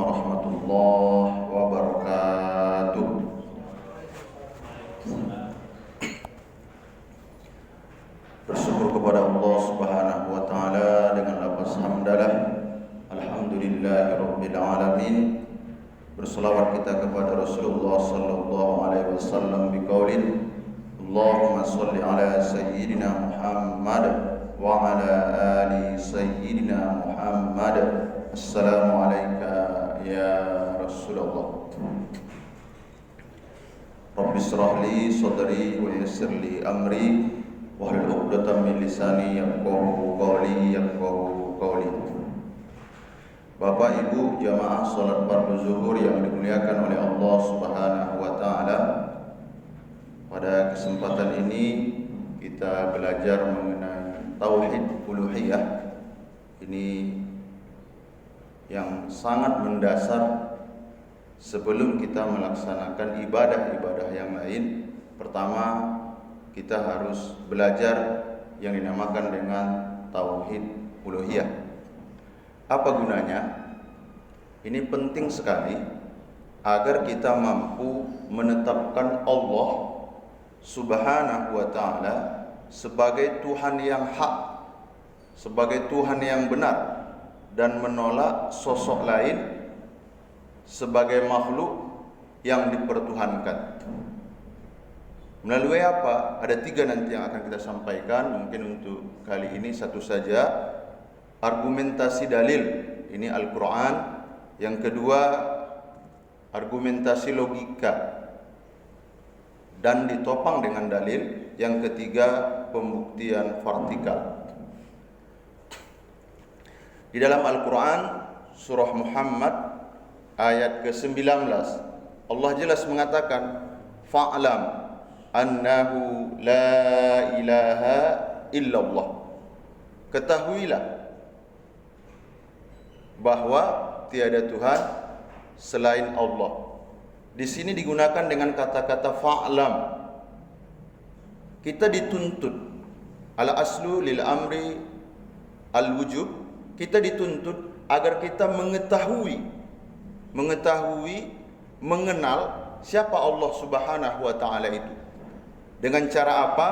warahmatullahi wabarakatuh. Bersyukur kepada Allah Subhanahu wa taala dengan lafaz hamdalah. Alhamdulillahirabbil alamin. Berselawat kita kepada Rasulullah sallallahu alaihi wasallam biqaulin Allahumma shalli ala sayyidina Muhammad wa ala ali sayyidina Muhammad. Assalamu alayka ya Rasulullah. Rabbi shrah li sadri wa yassir li amri wahlul 'uqdatam min lisani yafqahu qawli. Bapak Ibu jamaah salat fardu zuhur yang dimuliakan oleh Allah Subhanahu wa taala. Pada kesempatan ini kita belajar mengenai tauhid uluhiyah. Ini yang sangat mendasar sebelum kita melaksanakan ibadah-ibadah yang lain. Pertama, kita harus belajar yang dinamakan dengan tauhid uluhiyah. Apa gunanya? Ini penting sekali agar kita mampu menetapkan Allah Subhanahu wa ta'ala sebagai Tuhan yang hak, sebagai Tuhan yang benar, dan menolak sosok lain sebagai makhluk yang dipertuhankan. Melalui apa? Ada 3 nanti yang akan kita sampaikan. Mungkin untuk kali ini satu saja. Argumentasi dalil, ini Al-Quran. Yang kedua, argumentasi logika dan ditopang dengan dalil. Yang ketiga, pembuktian vertikal. Di dalam Al-Quran surah Muhammad ayat ke-19, Allah jelas mengatakan fa'lam annahu la ilaha illallah. Ketahuilah bahwa tiada Tuhan selain Allah. Di sini digunakan dengan kata-kata fa'lam. Kita dituntut, al aslu lil amri al wujub. Kita dituntut agar kita mengetahui, mengenal siapa Allah Subhanahu wa taala itu. Dengan cara apa?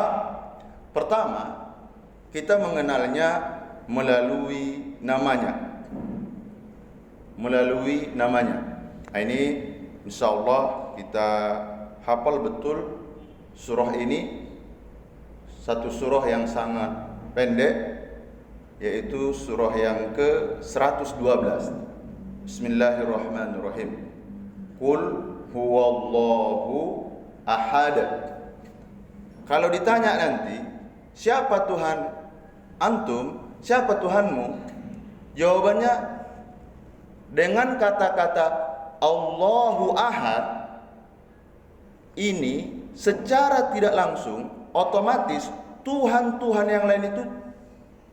Pertama, kita mengenalnya melalui namanya. Nah, ini insyaallah kita hafal betul surah ini. Satu surah yang sangat pendek, yaitu surah yang ke-112. Bismillahirrahmanirrahim. Qul huwallahu ahad. Kalau ditanya nanti, siapa Tuhan antum? Siapa Tuhanmu? Jawabannya dengan kata-kata Allahu ahad. Ini secara tidak langsung, otomatis Tuhan-Tuhan yang lain itu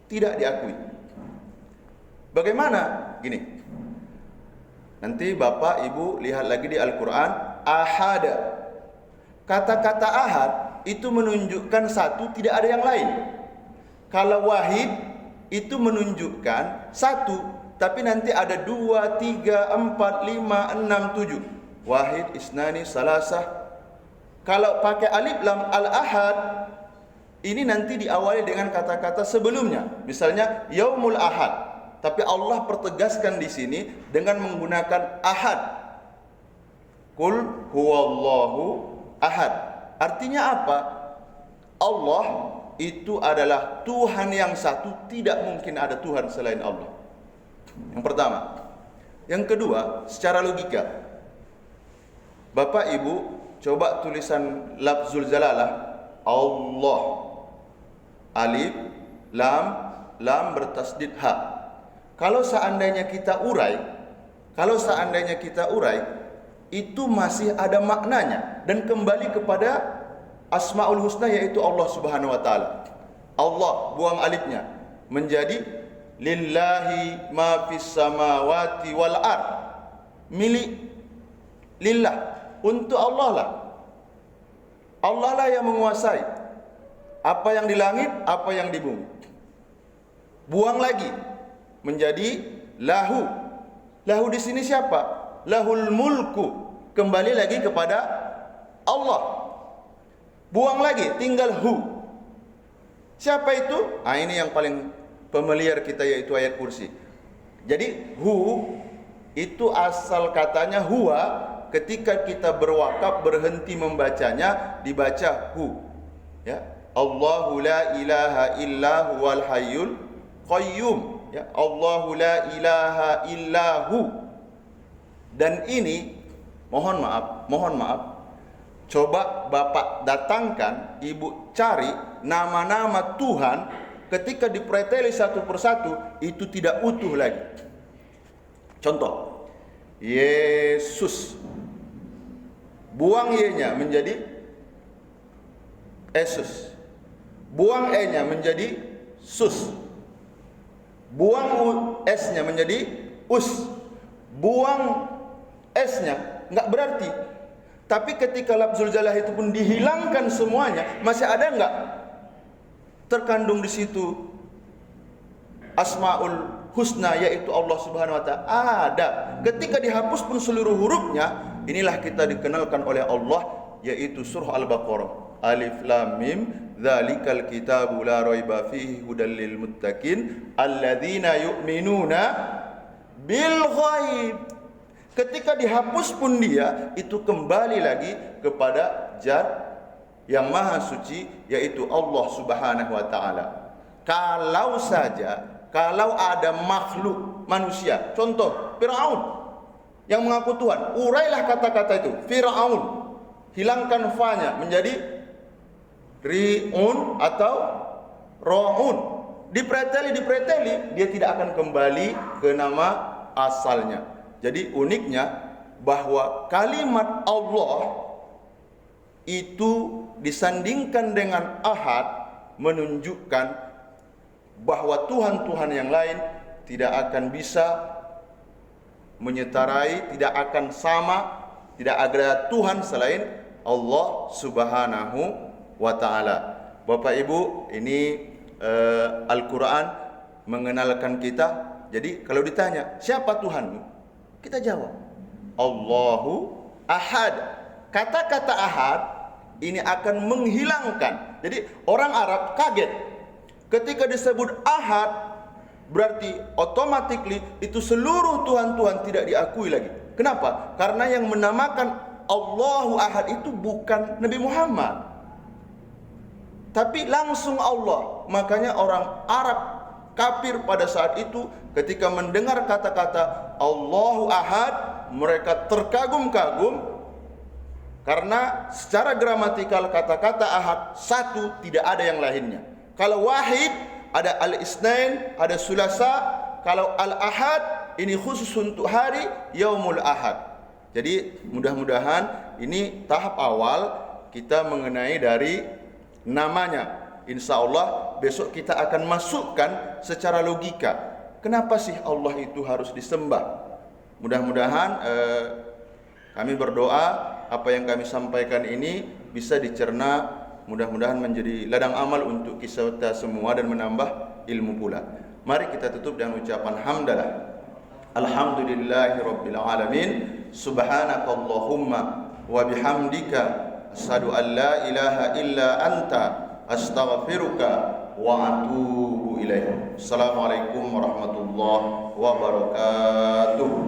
tidak diakui. Bagaimana? Gini, nanti Bapak Ibu lihat lagi di Al-Quran, ahad. Kata-kata ahad itu menunjukkan satu, tidak ada yang lain. Kalau wahid itu menunjukkan satu, tapi nanti ada 2, 3, 4, 5, 6, 7. Wahid, isnani, salasah. Kalau pakai alif lam al-ahad, ini nanti diawali dengan kata-kata sebelumnya. Misalnya yaumul ahad, tapi Allah pertegaskan di sini dengan menggunakan ahad. Qul huwallahu ahad. Artinya apa? Allah itu adalah Tuhan yang satu, tidak mungkin ada Tuhan selain Allah. Yang pertama. Yang kedua, secara logika. Bapak Ibu coba tulisan lafzul jalalah Allah, alif lam bertasdid ha. Kalau seandainya kita urai, itu masih ada maknanya dan kembali kepada Asmaul Husna, yaitu Allah Subhanahu wa taala. Allah, buang alifnya, menjadi lillahi ma fis samawati wal ard. Milik lillah, untuk Allah lah. Allah lah yang menguasai apa yang di langit, apa yang di bumi. Buang lagi menjadi lahu, Lahu di sini siapa? Lahul mulku. Kembali lagi kepada Allah. Buang lagi, tinggal hu. Siapa itu? Ini yang paling familiar kita, yaitu ayat kursi. Jadi hu itu asal katanya huwa. Ketika kita berwakaf berhenti membacanya, dibaca hu. Ya, Allahu la ilaha illa huwal hayyul qayyum. Ya, Allahu la ilaha illa hu. Dan ini mohon maaf. Coba Bapak datangkan, Ibu cari nama-nama Tuhan, ketika dipreteli satu persatu itu tidak utuh lagi. Contoh, Yesus. Buang Y-nya menjadi Yesus. Buang E-nya menjadi sus. Buang S-nya menjadi us. Buang S-nya enggak berarti. Tapi ketika lafzul jalalah itu pun dihilangkan semuanya, masih ada enggak terkandung di situ Asmaul Husna, yaitu Allah Subhanahu wa taala? Ada. Ketika dihapus pun seluruh hurufnya, inilah kita dikenalkan oleh Allah, yaitu surah Al-Baqarah. Alif Lam Mim, dzalikal kitabu la raiba fihi hudal lil muttaqin alladzina yu'minuna bil ghaib. Ketika dihapus pun dia itu kembali lagi kepada Zat yang maha suci, yaitu Allah Subhanahu wa taala. Kalau ada makhluk manusia, contoh Firaun yang mengaku Tuhan, urailah kata-kata itu. Firaun, hilangkan fa-nya menjadi riun atau roun. Dipreteli, dia tidak akan kembali ke nama asalnya. Jadi uniknya bahwa kalimat Allah itu disandingkan dengan ahad, menunjukkan bahwa Tuhan-Tuhan yang lain tidak akan bisa menyetarai, tidak akan sama, tidak ada Tuhan selain Allah Subhanahu wa ta'ala. Bapak Ibu, ini Al-Quran mengenalkan kita. Jadi kalau ditanya, siapa Tuhanmu? Kita jawab, Allahu Ahad. Kata-kata ahad ini akan menghilangkan. Jadi orang Arab kaget ketika disebut ahad, berarti automatically itu seluruh Tuhan-Tuhan tidak diakui lagi. Kenapa? Karena yang menamakan Allahu Ahad itu bukan Nabi Muhammad, tapi langsung Allah. Makanya orang Arab kafir pada saat itu ketika mendengar kata-kata Allahu Ahad, mereka terkagum-kagum. Karena secara gramatikal kata-kata ahad satu, tidak ada yang lainnya. Kalau wahid ada al-isnain, ada sulasa. Kalau al-ahad ini khusus untuk hari yaumul ahad. Jadi mudah-mudahan ini tahap awal kita mengenai dari namanya. Insya Allah besok kita akan masukkan secara logika. Kenapa sih Allah itu harus disembah? Mudah-mudahan kami berdoa apa yang kami sampaikan ini bisa dicerna, mudah-mudahan menjadi ladang amal untuk kita semua dan menambah ilmu pula. Mari kita tutup dengan ucapan hamdalah. Alhamdulillahirabbil alamin. Subhanakallahumma wa bihamdika asyhadu an la ilaha illa anta astaghfiruka wa atubu ilaik. Assalamualaikum warahmatullahi wabarakatuh.